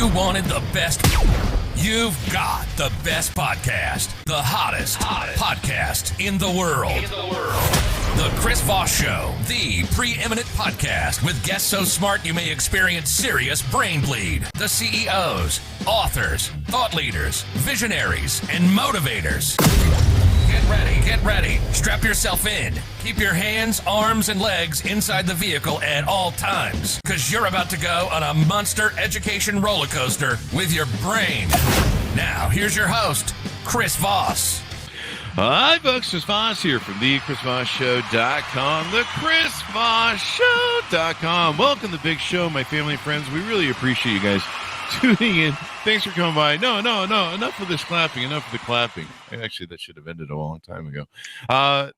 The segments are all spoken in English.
You wanted the best. You've got the best podcast. The hottest podcast in the world. The Chris Voss Show, the preeminent podcast with guests so smart you may experience serious brain bleed. The CEOs, authors, thought leaders, visionaries, and motivators. Get ready. Strap yourself in. Keep your hands, arms, and legs inside the vehicle at all times, because you're about to go on a monster education roller coaster with your brain. Now, here's your host, Chris Voss. Hi, folks. Chris Voss here from the ChrisVossShow.com, the ChrisVossShow.com. Welcome to the big show, my family and friends. We really appreciate you guys tuning in. Thanks for coming by. No. Enough of this clapping. Enough of the clapping. Actually, that should have ended a long time ago.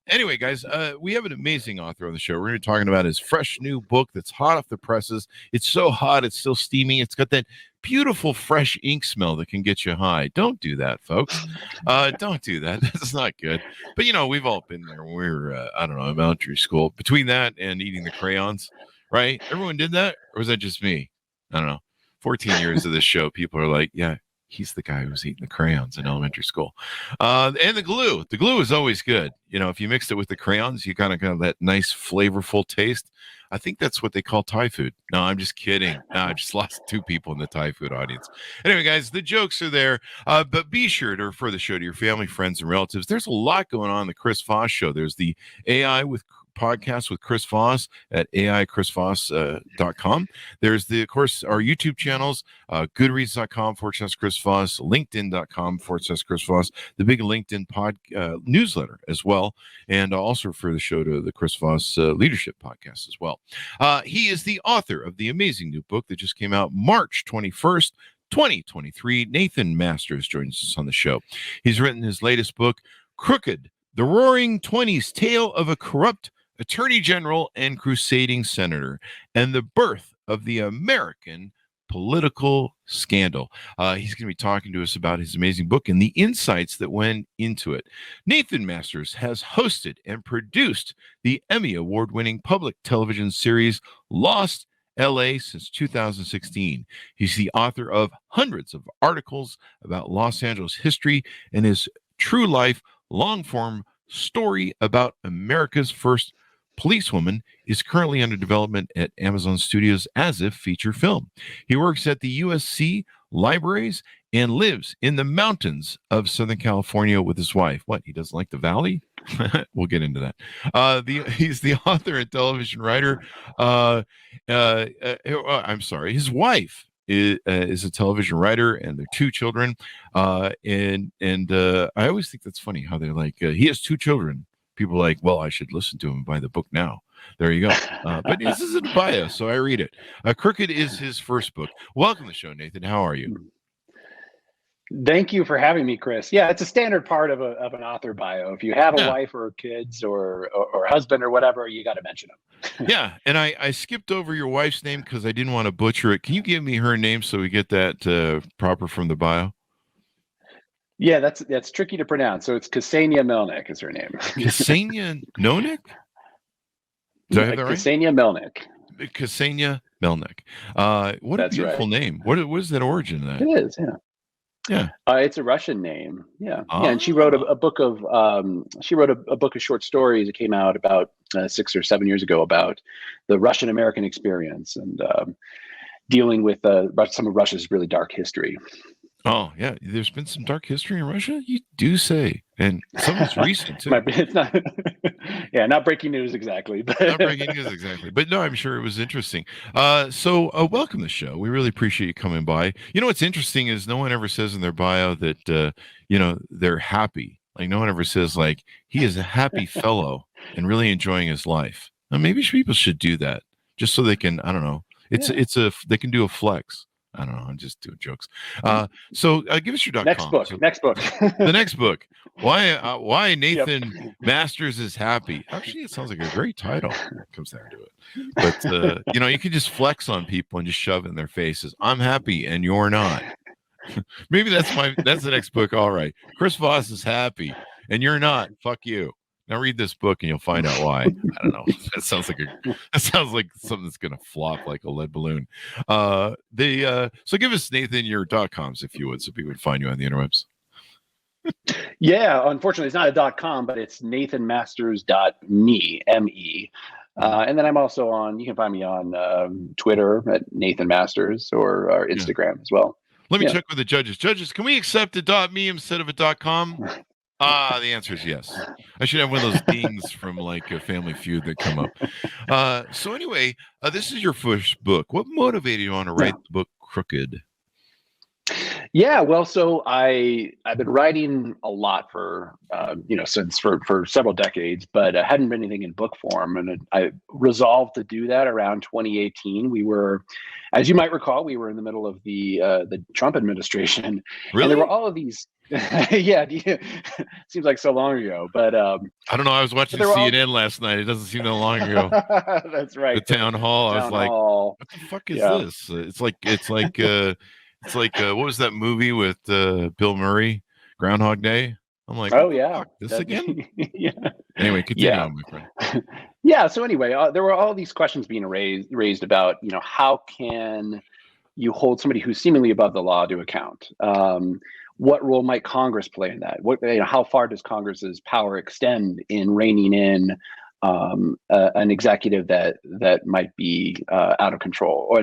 Anyway, guys, we have an amazing author on the show. We're going to be talking about his fresh new book that's hot off the presses. It's so hot, it's still steamy. It's got that beautiful fresh ink smell that can get you high. Don't do that, folks. Don't do that. That's not good. But, we've all been there when we were, in elementary school. Between that and eating the crayons, right? Everyone did that? Or was that just me? I don't know. 14 years of this show, people are like, yeah, he's the guy who was eating the crayons in elementary school. And the glue. The glue is always good. If you mixed it with the crayons, you kind of got that nice, flavorful taste. I think that's what they call Thai food. No, I'm just kidding. No, I just lost 2 people in the Thai food audience. Anyway, guys, the jokes are there. But be sure to refer the show to your family, friends, and relatives. There's a lot going on in the Chris Voss Show. There's the AI with podcast with Chris Voss at AIChrisVoss.com. There's of course, our YouTube channels, goodreads.com/Chris Voss, LinkedIn.com/Chris Voss, the big LinkedIn newsletter as well, and also refer the show to the Chris Voss Leadership Podcast as well. He is the author of the amazing new book that just came out March 21st, 2023. Nathan Masters joins us on the show. He's written his latest book, Crooked, the Roaring '20s Tale of a Corrupt Attorney General and Crusading Senator, and the Birth of the American Political Scandal. He's going to be talking to us about his amazing book and the insights that went into it. Nathan Masters has hosted and produced the Emmy Award-winning public television series Lost LA since 2016. He's the author of hundreds of articles about Los Angeles history, and his true life, long-form story about America's first policewoman is currently under development at Amazon Studios as a feature film. He works at the USC libraries and lives in the mountains of Southern California with his wife. What, he doesn't like the valley? We'll get into that. He's the author and television writer. I'm sorry, his wife is a television writer, and their 2 children. And I always think that's funny how they're like, he has 2 children. People are like, well, I should listen to him and buy the book now. There you go. But this is a bio, so I read it. Crooked is his first book. Welcome to the show, Nathan. How are you? Thank you for having me, Chris. Yeah, it's a standard part of an author bio. If you have a wife or kids or husband or whatever, you got to mention them. Yeah, and I skipped over your wife's name because I didn't want to butcher it. Can you give me her name so we get that proper from the bio? Yeah, that's tricky to pronounce. So it's Ksenia Melnick is her name. Ksenia Melnick? Did I have that right? Ksenia Melnick. Ksenia Melnick. What a beautiful name. What is that origin of that? It is, yeah. Yeah. It's a Russian name. Yeah. Yeah. And she wrote a book of short stories that came out about 6 or 7 years ago about the Russian American experience and dealing with some of Russia's really dark history. Oh, yeah. There's been some dark history in Russia, you do say. And some of it's recent, too. It's not, not breaking news exactly. But. Not breaking news exactly. But no, I'm sure it was interesting. So welcome to the show. We really appreciate you coming by. What's interesting is no one ever says in their bio that, they're happy. Like, no one ever says, like, he is a happy fellow and really enjoying his life. Now, maybe people should do that just so they can, I don't know. They can do a flex. I don't know. I'm just doing jokes. So give us your .com. Next book. The next book. Why Nathan Masters is happy. Actually, it sounds like a great title. It comes down to it. But you can just flex on people and just shove it in their faces. I'm happy and you're not. Maybe that's the next book. All right. Chris Voss is happy and you're not. Fuck you. Now read this book and you'll find out why. I don't know. That sounds like something that's gonna flop like a lead balloon. So give us, Nathan, your .coms if you would, so people would find you on the interwebs. Yeah, unfortunately, it's not a .com, but it's nathanmasters.me, M-E. And then I'm also you can find me on Twitter at Nathan Masters or Instagram as well. Let me check with the judges. Judges, can we accept a .me instead of a .com? The answer is yes. I should have one of those dings from like a Family Feud that come up. So anyway, this is your first book. What motivated you on to write the book Crooked? Yeah, well, so I've been writing a lot for several decades, but hadn't been anything in book form, and I resolved to do that around 2018. We were, as you might recall, we were in the middle of the Trump administration, Really? And there were all of these. Yeah, seems like so long ago, but I don't know. I was watching CNN last night. It doesn't seem that long ago. That's right. The town hall. I was like, what the fuck is this? It's like what was that movie with Bill Murray, Groundhog Day? I'm like, oh yeah, this again? Yeah. Anyway, continue on, my friend. Yeah. So anyway, there were all these questions being raised about, how can you hold somebody who's seemingly above the law to account? What role might Congress play in that? How far does Congress's power extend in reining in an executive that might be out of control?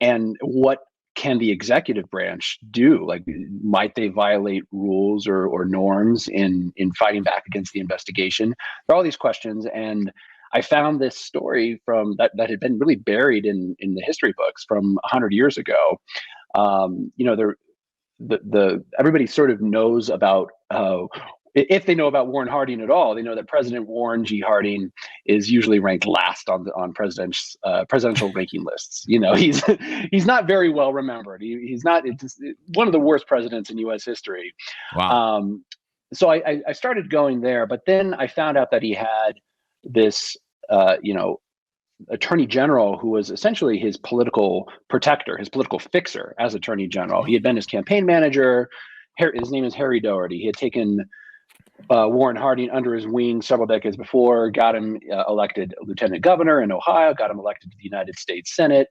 And what can the executive branch do? Like, might they violate rules or norms in fighting back against the investigation? There are all these questions, and I found this story from that had been really buried in the history books from 100 years ago. Everybody sort of knows about, if they know about Warren Harding at all, they know that President Warren G. Harding is usually ranked last on presidential ranking lists. He's not very well remembered. He's not one of the worst presidents in U.S. history. Wow. So I started going there, but then I found out that he had this, attorney general who was essentially his political protector, his political fixer as attorney general. He had been his campaign manager. His name is Harry Doherty. He had taken Warren Harding under his wing several decades before, got him elected lieutenant governor in Ohio, got him elected to the United States Senate,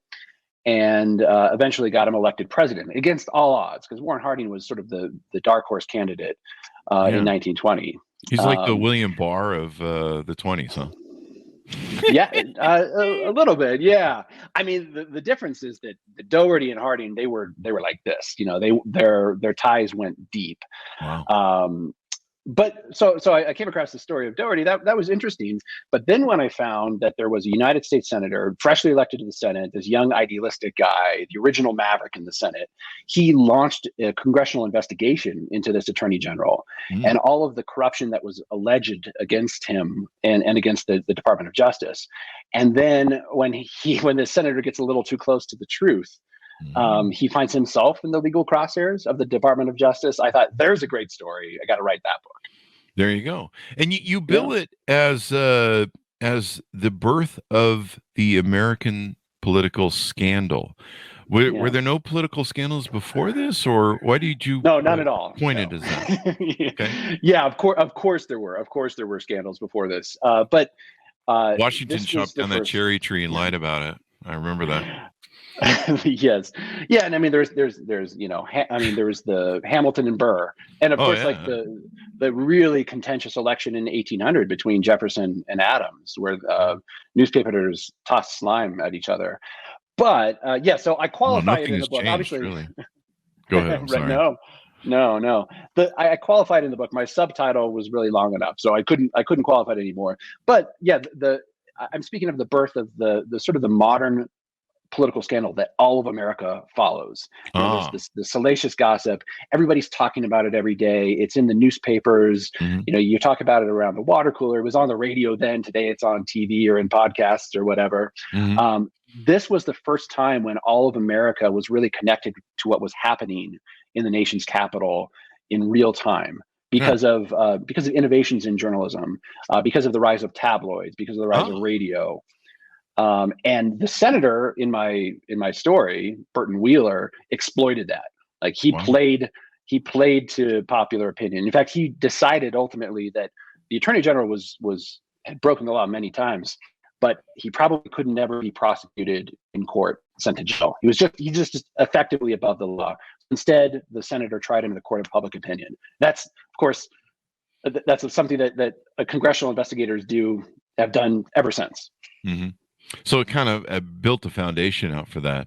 and eventually got him elected president against all odds, because Warren Harding was sort of the dark horse candidate in 1920. He's like the William Barr of the 20s, huh? Yeah, a little bit. Yeah, I mean, the difference is that Doherty and Harding, they were like this. Their ties went deep. Wow. But so I came across the story of Doherty. That was interesting. But then when I found that there was a United States senator freshly elected to the Senate, this young idealistic guy, the original maverick in the Senate, he launched a congressional investigation into this attorney general and all of the corruption that was alleged against him and against the Department of Justice. And then when the senator gets a little too close to the truth, he finds himself in the legal crosshairs of the Department of Justice. I thought, there's a great story. I got to write that book. There you go. And you bill it as the birth of the American political scandal. Were there no political scandals before this, or why did you? No, not at all. Pointed as that. Okay. Yeah, of course there were. Of course there were scandals before this. But Washington chopped down that cherry tree and lied about it. I remember that. Yes. Yeah. And I mean, there's, there was the Hamilton and Burr, and of course, like the really contentious election in 1800 between Jefferson and Adams, where newspapers tossed slime at each other. But so I qualify it in the book. Obviously, really. Go ahead. I'm sorry. No. I qualified in the book. My subtitle was really long enough, so I couldn't qualify it anymore. But yeah, I'm speaking of the birth of the sort of the modern political scandal that all of America follows. There's this salacious gossip. Everybody's talking about it every day. It's in the newspapers. You talk about it around the water cooler. It was on the radio then. Today it's on TV or in podcasts or whatever. This was the first time when all of America was really connected to what was happening in the nation's capital in real time. Because of innovations in journalism, because of the rise of tabloids, because of the rise of radio. And the senator in my story, Burton Wheeler, exploited that. Like he played to popular opinion. In fact, he decided ultimately that the attorney general had broken the law many times, but he probably could never be prosecuted in court, sent to jail. He just effectively above the law. Instead, the senator tried him in the court of public opinion. That's, of course, that's something that congressional investigators have done ever since. Mm-hmm. So it kind of built a foundation out for that.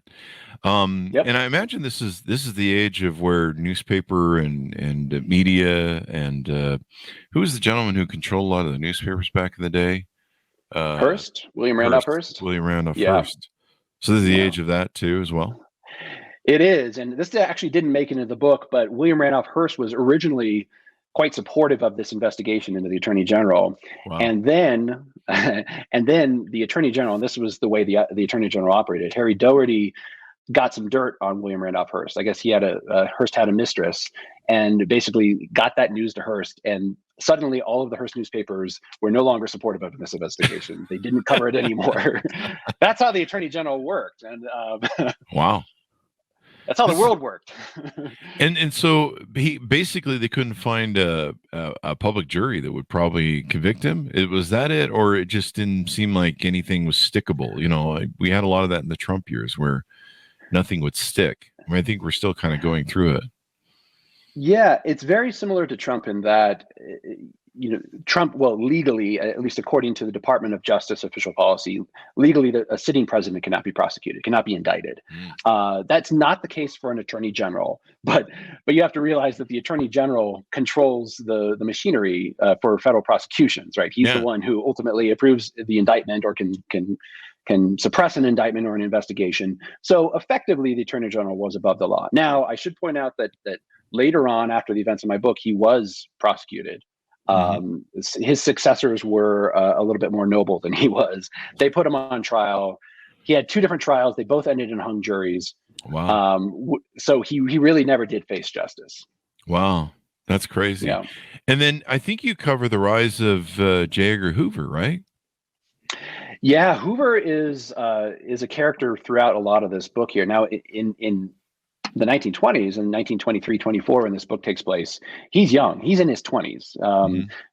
Yep. And I imagine this is the age of where newspaper and media and who was the gentleman who controlled a lot of the newspapers back in the day? Hearst, William Randolph Hearst. William Randolph Hearst. So this is the age of that too, as well. It is, and this actually didn't make it into the book, but William Randolph Hearst was originally quite supportive of this investigation into the attorney general. Wow. And then the attorney general, and this was the way the attorney general operated, Harry Doherty, got some dirt on William Randolph Hearst. I guess Hearst had a mistress, and basically got that news to Hearst, and suddenly all of the Hearst newspapers were no longer supportive of this investigation. They didn't cover it anymore. That's how the attorney general worked. And wow. That's how the world worked. and so they couldn't find a public jury that would probably convict him. Was that it, or it just didn't seem like anything was stickable? You know, we had a lot of that in the Trump years where nothing would stick. I mean, I think we're still kind of going through it. Yeah, it's very similar to Trump in that, Trump, well, legally, at least according to the Department of Justice official policy, legally, a sitting president cannot be prosecuted, cannot be indicted. That's not the case for an attorney general, but you have to realize that the attorney general controls the machinery for federal prosecutions, right? He's the one who ultimately approves the indictment or can suppress an indictment or an investigation. So effectively, the attorney general was above the law. Now, I should point out that later on, after the events of my book, he was prosecuted. His successors were a little bit more noble than he was. They put him on trial. He had two different trials. They both ended in hung juries. Wow. So he really never did face justice. Wow. That's crazy. Yeah. And then I think you cover the rise of Jaeger Hoover, right? Yeah, Hoover is a character throughout a lot of this book here. Now, in the 1920s, and 1923-24, when this book takes place, he's young. He's in his 20s.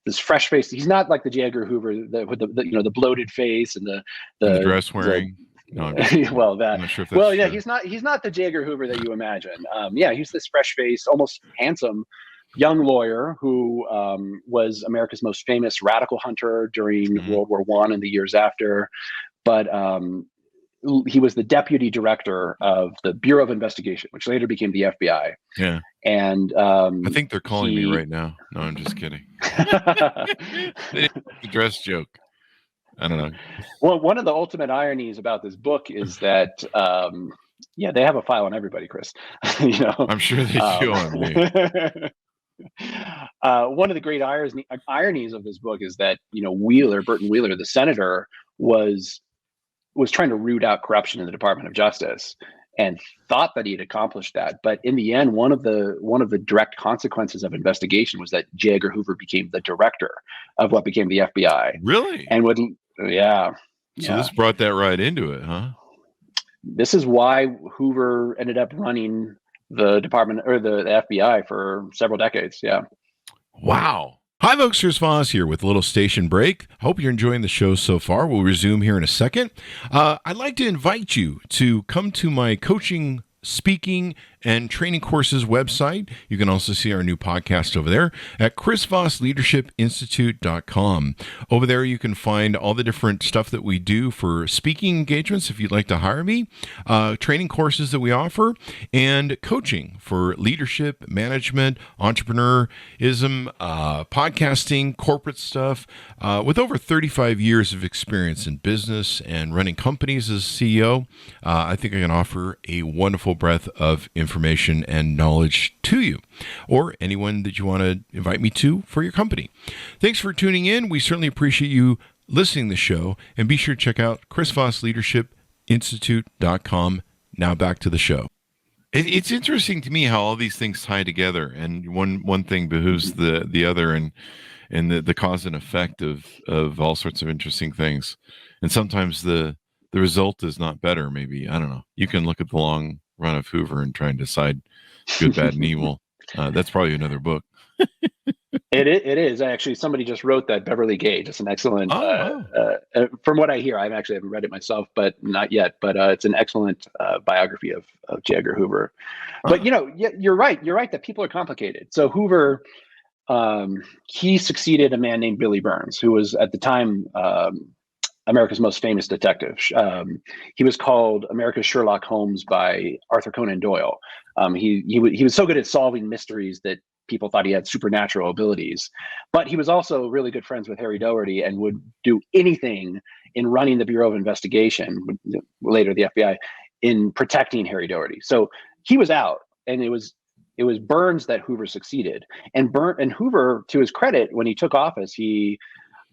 This fresh face. He's not like the Jaeger Hoover with the bloated face and the dress wearing. No, well, that. I'm not sure if that's well, yeah, true. he's not the Jaeger Hoover that you imagine. He's this fresh face, almost handsome young lawyer who was America's most famous radical hunter during World War I and the years after, but. He was the deputy director of the Bureau of Investigation, which later became the FBI. Yeah. And I think they're calling me right now. No, I'm just kidding. The dress joke. I don't know. Well, one of the ultimate ironies about this book is that, they have a file on everybody, Chris. I'm sure they do on me. One of the great ironies of this book is that, Burton Wheeler, the senator, was trying to root out corruption in the Department of Justice and thought that he had accomplished that. But in the end, one of the direct consequences of investigation was that Jaeger Hoover became the director of what became the FBI. Really? And So this brought that right into it, huh? This is why Hoover ended up running the department or the FBI for several decades. Yeah. Wow. Hi, folks. Chris Voss here with a little station break. Hope you're enjoying the show so far. We'll resume here in a second. I'd like to invite you to come to my coaching, speaking, and training courses website. You can also see our new podcast over there at chrisvossleadershipinstitute.com. Over there, you can find all the different stuff that we do for speaking engagements if you'd like to hire me, training courses that we offer, and coaching for leadership, management, entrepreneurism, podcasting, corporate stuff. With over 35 years of experience in business and running companies as CEO, I think I can offer a wonderful breadth of information and knowledge to you, or anyone that you want to invite me to for your company. Thanks for tuning in. We certainly appreciate you listening to the show, and be sure to check out chrisvossleadershipinstitute.com. Now back to the show. It's interesting to me how all these things tie together, and one thing behooves the other, and the cause and effect of all sorts of interesting things. And sometimes the result is not better. Maybe, I don't know. You can look at the long run of Hoover and try and decide good, bad, and evil. That's probably another book. It is actually, somebody just wrote that, Beverly Gay, just an excellent. Oh, From what I hear, I actually haven't read it myself, but not yet. But it's an excellent biography of Jaeger Hoover. But you're right. You're right that people are complicated. So Hoover, he succeeded a man named Billy Burns, who was at the time America's most famous detective. He was called America's Sherlock Holmes by Arthur Conan Doyle. He was so good at solving mysteries that people thought he had supernatural abilities. But he was also really good friends with Harry Doherty and would do anything in running the Bureau of Investigation, later the FBI, in protecting Harry Doherty. So he was out, and it was Burns that Hoover succeeded. And Hoover, to his credit, when he took office, he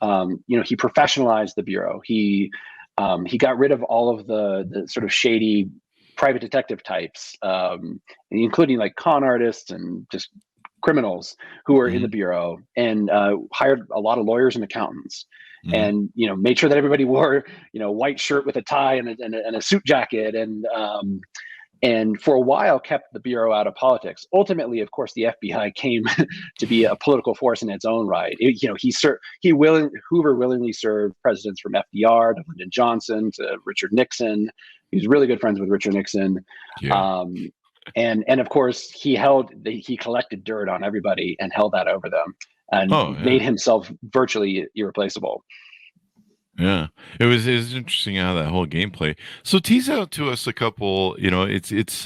professionalized the Bureau. He got rid of all of the sort of shady private detective types, including like con artists and just criminals who were in the Bureau, and hired a lot of lawyers and accountants, and made sure that everybody wore white shirt with a tie and a suit jacket, and for a while kept the Bureau out of politics. Ultimately, of course, the FBI came to be a political force in its own right. Hoover willingly served presidents from FDR to Lyndon Johnson to Richard Nixon. He was really good friends with Richard Nixon. Yeah. And of course, he collected dirt on everybody and held that over them, and made himself virtually irreplaceable. Yeah, it was interesting how that whole gameplay. So tease out to us a couple. It's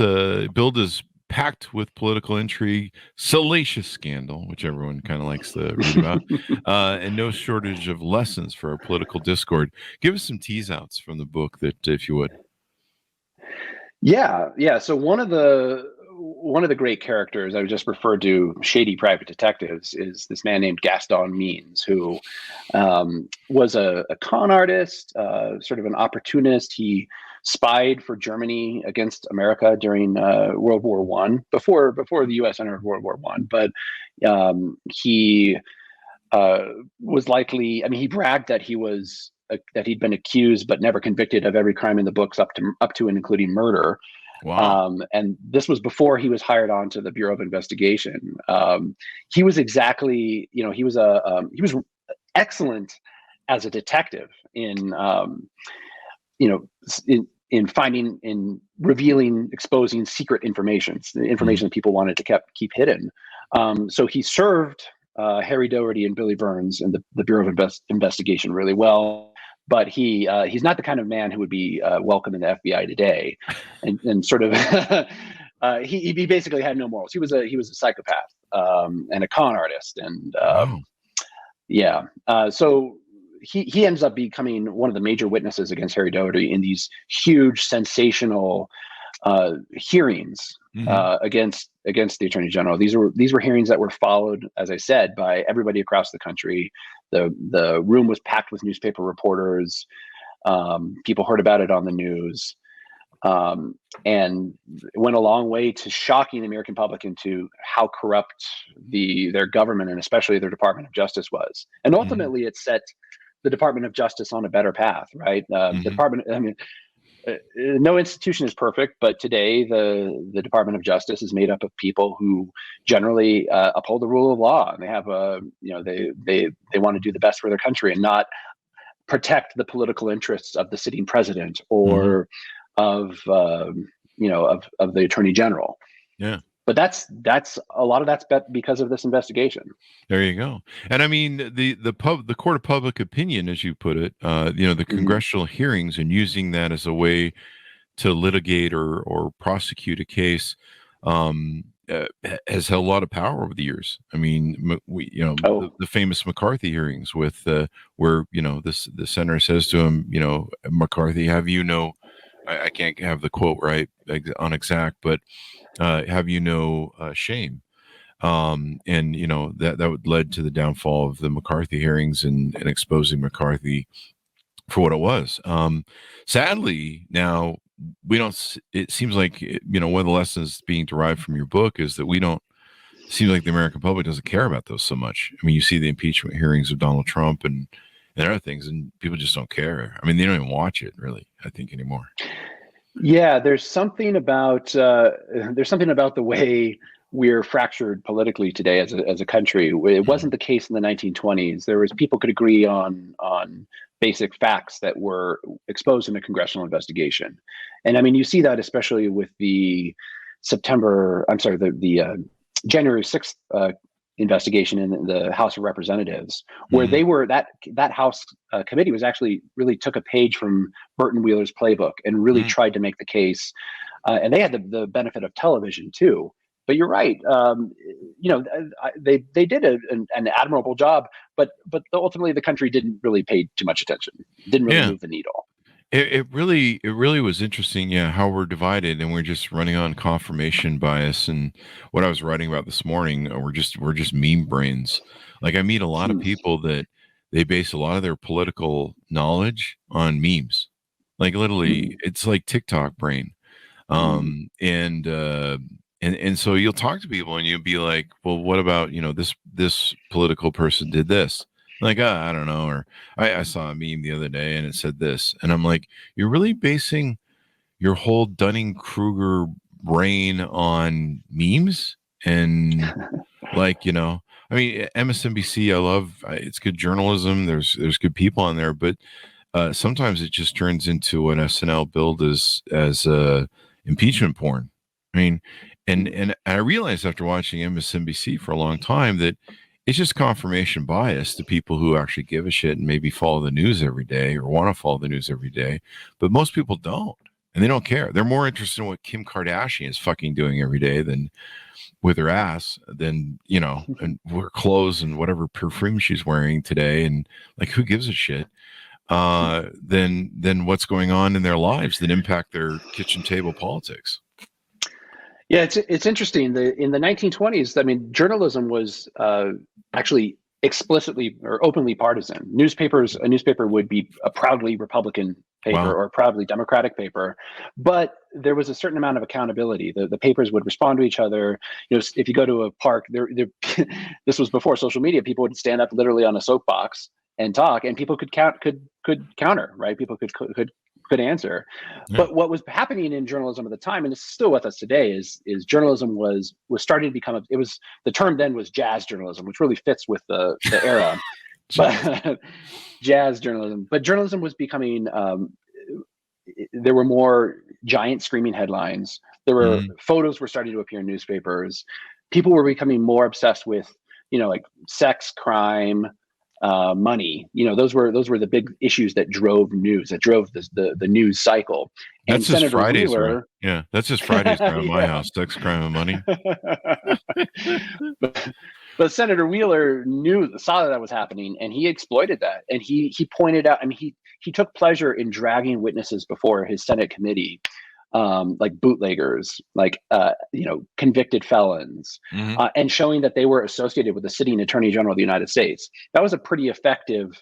billed as packed with political intrigue, salacious scandal, which everyone kind of likes to read about, and no shortage of lessons for our political discord. Give us some tease outs from the book, that, if you would. Yeah. So one of the great characters I just referred to, shady private detectives, is this man named Gaston Means, who was a con artist, sort of an opportunist. He spied for Germany against America during World War I, before the U.S. entered World War I. But he was likely. I mean, he bragged that that he'd been accused but never convicted of every crime in the books up to and including murder. Wow. And this was before he was hired on to the Bureau of Investigation. He was he was excellent as a detective in finding, in revealing, exposing secret information, the information that people wanted to keep hidden. So he served Harry Doherty and Billy Burns and the Bureau of Investigation really well. But he's not the kind of man who would be welcome in the FBI today, and sort of he basically had no morals. He was a psychopath and a con artist, and so he ends up becoming one of the major witnesses against Harry Doherty in these huge, sensational hearings against the Attorney General. These were hearings that were followed, as I said, by everybody across the country. The room was packed with newspaper reporters. People heard about it on the news, and it went a long way to shocking the American public into how corrupt their government, and especially their Department of Justice, was. And ultimately, it set the Department of Justice on a better path, right? No institution is perfect, but today the Department of Justice is made up of people who generally uphold the rule of law, and they have they want to do the best for their country and not protect the political interests of the sitting president or of the Attorney General. Yeah. But that's a lot of that's because of this investigation. There you go. And I mean, the court of public opinion, as you put it, the congressional hearings, and using that as a way to litigate or prosecute a case, has held a lot of power over the years. I mean, the famous McCarthy hearings with where the senator says to him, McCarthy, I can't have the quote right on exact, but have shame, and that would led to the downfall of the McCarthy hearings and exposing McCarthy for what it was. Sadly, now we don't. It seems like one of the lessons being derived from your book is that it seems like the American public doesn't care about those so much. I mean, you see the impeachment hearings of Donald Trump and other things, and people just don't care. I mean, they don't even watch it, really, I think, anymore. Yeah, there's something about the way we're fractured politically today as a country. It wasn't the case in the 1920s. There was people could agree on basic facts that were exposed in a congressional investigation, and I mean you see that especially with the January 6th investigation in the House of Representatives, where they were that House committee was actually really took a page from Burton Wheeler's playbook and really tried to make the case, and they had the benefit of television too. But you're right. They did an admirable job, but ultimately the country didn't really pay too much attention. Didn't really move the needle. It really was interesting, how we're divided and we're just running on confirmation bias. And what I was writing about this morning, we're just meme brains. Like I meet a lot of people that they base a lot of their political knowledge on memes. Like literally, it's like TikTok brain. And so you'll talk to people and you'll be like, well, what about, this political person did this? Like, I don't know. Or I saw a meme the other day and it said this. And I'm like, you're really basing your whole Dunning-Kruger brain on memes? And like, I mean, MSNBC, I love, it's good journalism. There's good people on there, but sometimes it just turns into what SNL billed as impeachment porn. I mean, and I realized after watching MSNBC for a long time that it's just confirmation bias to people who actually give a shit and maybe follow the news every day or want to follow the news every day. But most people don't, and they don't care. They're more interested in what Kim Kardashian is fucking doing every day than with her ass than, and her clothes and whatever perfume she's wearing today. And like, who gives a shit? Than what's going on in their lives that impact their kitchen table politics. Yeah, it's interesting. In the 1920s, I mean, journalism was actually explicitly or openly partisan. A newspaper would be a proudly Republican paper or a proudly Democratic paper, but there was a certain amount of accountability. The papers would respond to each other. If you go to a park, this was before social media. People would stand up literally on a soapbox and talk, and people could counter, right? People could answer. Yeah. But what was happening in journalism at the time, and it's still with us today, is journalism was starting to become the term then was jazz journalism, which really fits with the era. But jazz journalism. But journalism was becoming there were more giant screaming headlines. There were photos were starting to appear in newspapers. People were becoming more obsessed with, like sex, crime, money. Those were the big issues that drove news, that drove the news cycle. And that's just Senator Fridays, Wheeler, right? Yeah, that's just Fridays around my house. Sex, crime, and money. but Senator Wheeler saw that was happening, and he exploited that. And he pointed out. I mean, he took pleasure in dragging witnesses before his Senate committee, like bootleggers, like convicted felons, and showing that they were associated with the sitting Attorney General of the United States. That was a pretty effective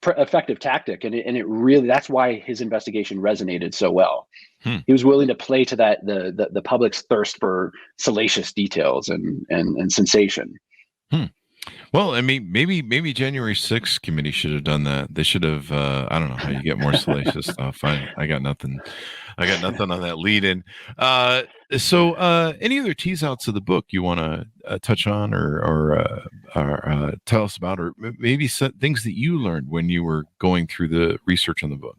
tactic, and it really, that's why his investigation resonated so well. He was willing to play to that the public's thirst for salacious details and sensation. Well, I mean, maybe January 6th committee should have done that. They should have. I don't know how you get more salacious stuff. I got nothing. I got nothing on that lead in. So any other tease outs of the book you want to touch on or tell us about, or maybe some things that you learned when you were going through the research on the book?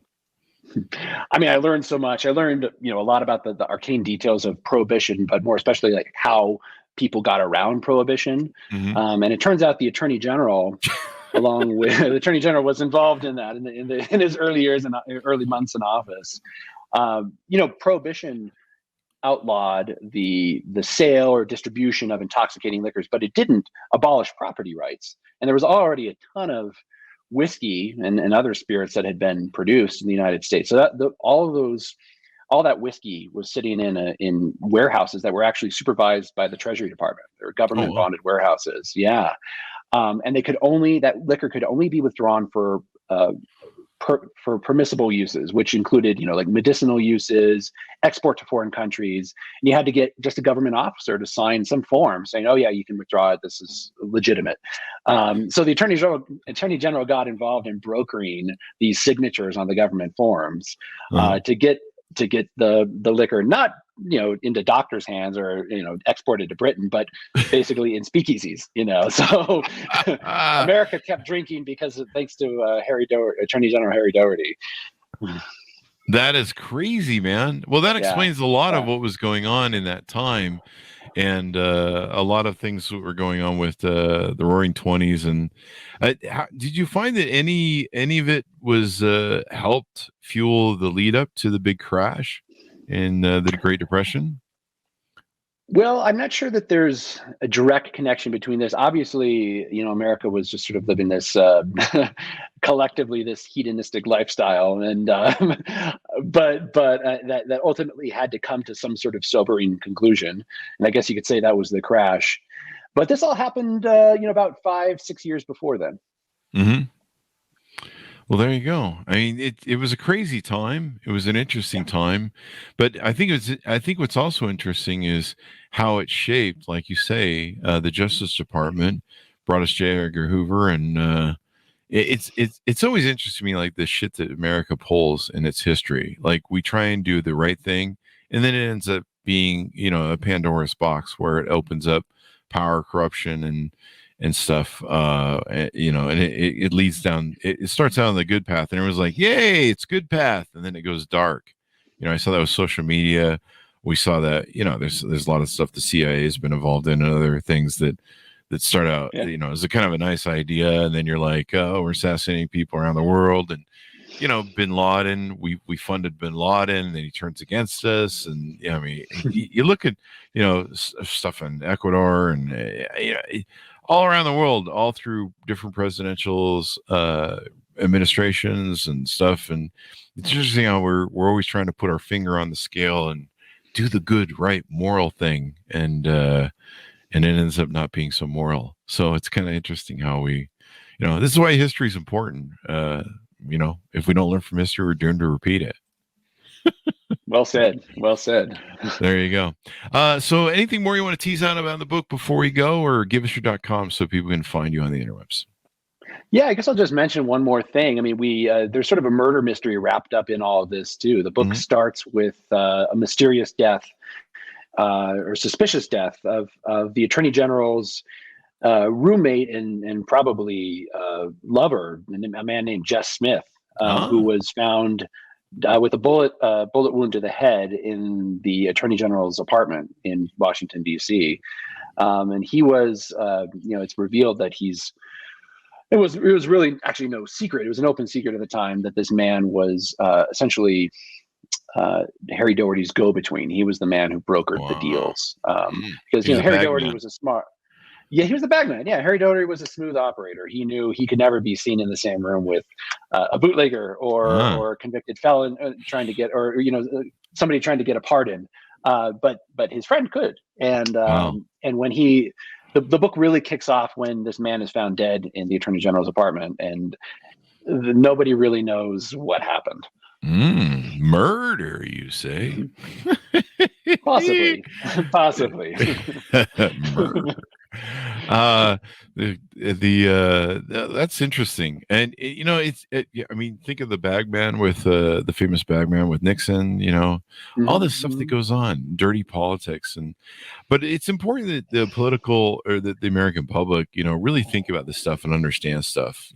I mean, I learned so much. I learned, a lot about the arcane details of Prohibition, but more especially like how people got around Prohibition. And it turns out the Attorney General, along with the Attorney General, was involved in that in his early years and early months in office. Prohibition outlawed the sale or distribution of intoxicating liquors, but it didn't abolish property rights. And there was already a ton of whiskey and other spirits that had been produced in the United States. So all that whiskey was sitting in warehouses that were actually supervised by the Treasury Department. They were government bonded warehouses. Yeah. And that liquor could only be withdrawn for permissible uses, which included, like medicinal uses, export to foreign countries. And you had to get just a government officer to sign some form saying, oh yeah, you can withdraw it. This is legitimate. So the Attorney General got involved in brokering these signatures on the government forms to get the liquor, not into doctors' hands or exported to Britain, but basically in speakeasies. So America kept drinking thanks to Attorney General Harry Doherty. That is crazy, man. Well, that explains a lot of Yeah. what was going on in that time, and a lot of things that were going on with the Roaring Twenties. And did you find that any of it was helped fuel the lead up to the big crash in the Great Depression? Well, I'm not sure that there's a direct connection between this. Obviously, America was just sort of living this collectively this hedonistic lifestyle, and but that ultimately had to come to some sort of sobering conclusion. And I guess you could say that was the crash. But this all happened, about 5-6 years before then. Mm-hmm. Well, there you go. I mean, it was a crazy time. It was an interesting time, but I think what's also interesting is how it shaped, like you say, the Justice Department brought us Jaeger Hoover, and it's always interesting to me, like the shit that America pulls in its history. Like we try and do the right thing, and then it ends up being, a Pandora's box where it opens up power, corruption, and stuff, and it leads down. It starts out on the good path, and everyone's like, "Yay, it's good path," and then it goes dark. I saw that with social media. We saw that, there's a lot of stuff the CIA has been involved in, and other things that start out, as a kind of a nice idea, and then you're like, "Oh, we're assassinating people around the world," and Bin Laden, we funded Bin Laden, and then he turns against us, and you look at stuff in Ecuador and all around the world, all through different presidentials, administrations and stuff. And it's interesting how we're always trying to put our finger on the scale and do the good, right, moral thing. And it ends up not being so moral. So it's kind of interesting how we, this is why history is important. If we don't learn from history, we're doomed to repeat it. Well said. Well said. There you go. So anything more you want to tease out about the book before we go, or give us your .com so people can find you on the interwebs? Yeah, I guess I'll just mention one more thing. I mean, there's sort of a murder mystery wrapped up in all of this too. The book starts with a mysterious death or suspicious death of the Attorney General's roommate and probably lover, a man named Jess Smith, who was found with a bullet wound to the head in the Attorney General's apartment in Washington, D.C. And he was, it's revealed that it was really actually no secret. It was an open secret at the time that this man was essentially Harry Doherty's go-between. He was the man who brokered the deals. Because Harry Doherty was he was the bagman. Yeah, Harry Doherty was a smooth operator. He knew he could never be seen in the same room with a bootlegger or a convicted felon trying to get, or somebody trying to get a pardon. But his friend could. And when the book really kicks off when this man is found dead in the Attorney General's apartment, and nobody really knows what happened. Murder, you say? Possibly. Murder. That's interesting, and I mean, think of the bagman with the famous bagman with Nixon. All this stuff that goes on, dirty politics, but it's important that the political or that the American public, really think about this stuff and understand stuff.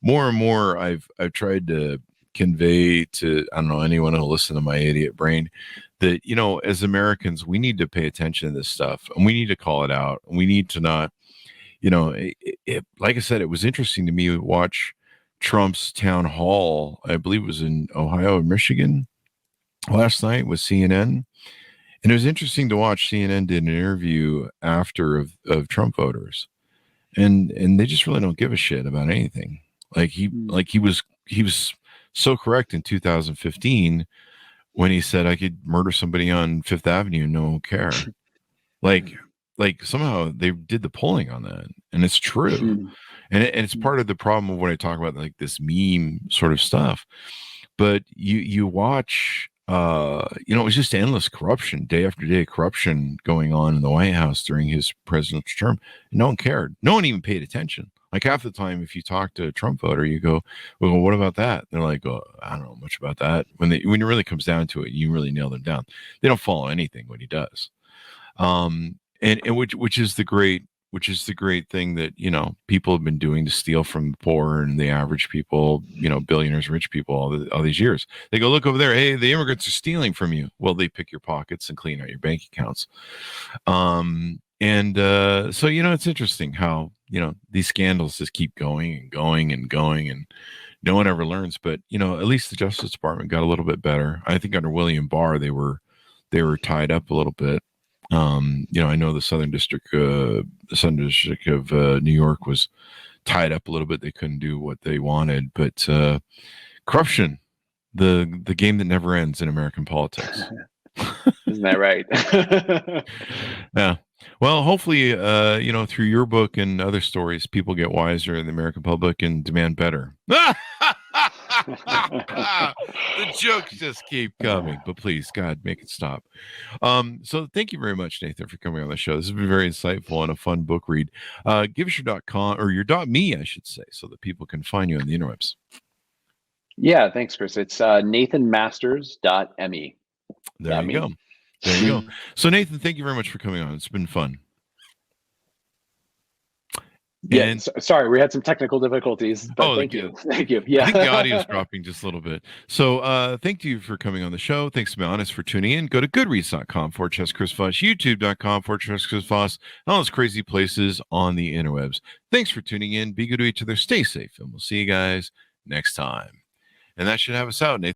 More and more, I've tried to convey to anyone who'll listen to my idiot brain that as Americans we need to pay attention to this stuff, and we need to call it out, and we need to not like I said, it was interesting to me to watch Trump's town hall. I believe it was in Ohio or Michigan last night with CNN, and it was interesting to watch. CNN did an interview after of Trump voters, and they just really don't give a shit about anything. He was so correct in 2015 when he said I could murder somebody on Fifth Avenue and no one would care. Like somehow they did the polling on that, and it's true. And it's part of the problem of when I talk about like this meme sort of stuff. But you watch, it was just endless corruption, day after day, corruption going on in the White House during his presidential term. And no one cared. No one even paid attention. Like half the time, if you talk to a Trump voter, you go, well, what about that? And they're like, oh, I don't know much about that. When it really comes down to it, you really nail them down. They don't follow anything what he does. And which is the great thing that, you know, people have been doing to steal from the poor and the average people, you know, billionaires, rich people, all these years. They go, look over there. Hey, the immigrants are stealing from you. Well, they pick your pockets and clean out your bank accounts. So, you know, it's interesting how, you know, these scandals just keep going and going and going, and no one ever learns. But, you know, at least the Justice Department got a little bit better. I think under William Barr, they were tied up a little bit. You know, I know the Southern District of New York was tied up a little bit. They couldn't do what they wanted, but corruption, the game that never ends in American politics. Isn't that right? Yeah. Well, hopefully, you know, through your book and other stories, people get wiser in the American public and demand better. The jokes just keep coming, but please, God, make it stop. So thank you very much, Nathan, for coming on the show. This has been very insightful and a fun book read. Give us your .com or your .me, I should say, so that people can find you on the interwebs. Yeah, thanks, Chris. It's nathanmasters.me. There you go. There you go. So, Nathan, thank you very much for coming on. It's been fun. Yeah, and, sorry, we had some technical difficulties. But thank you. Yeah, I think the audio is dropping just a little bit. So, thank you for coming on the show. Thanks to be honest for tuning in. Go to goodreads.com/Chris Voss, youtube.com/Chris Voss, and all those crazy places on the interwebs. Thanks for tuning in. Be good to each other. Stay safe, and we'll see you guys next time. And that should have us out, Nathan.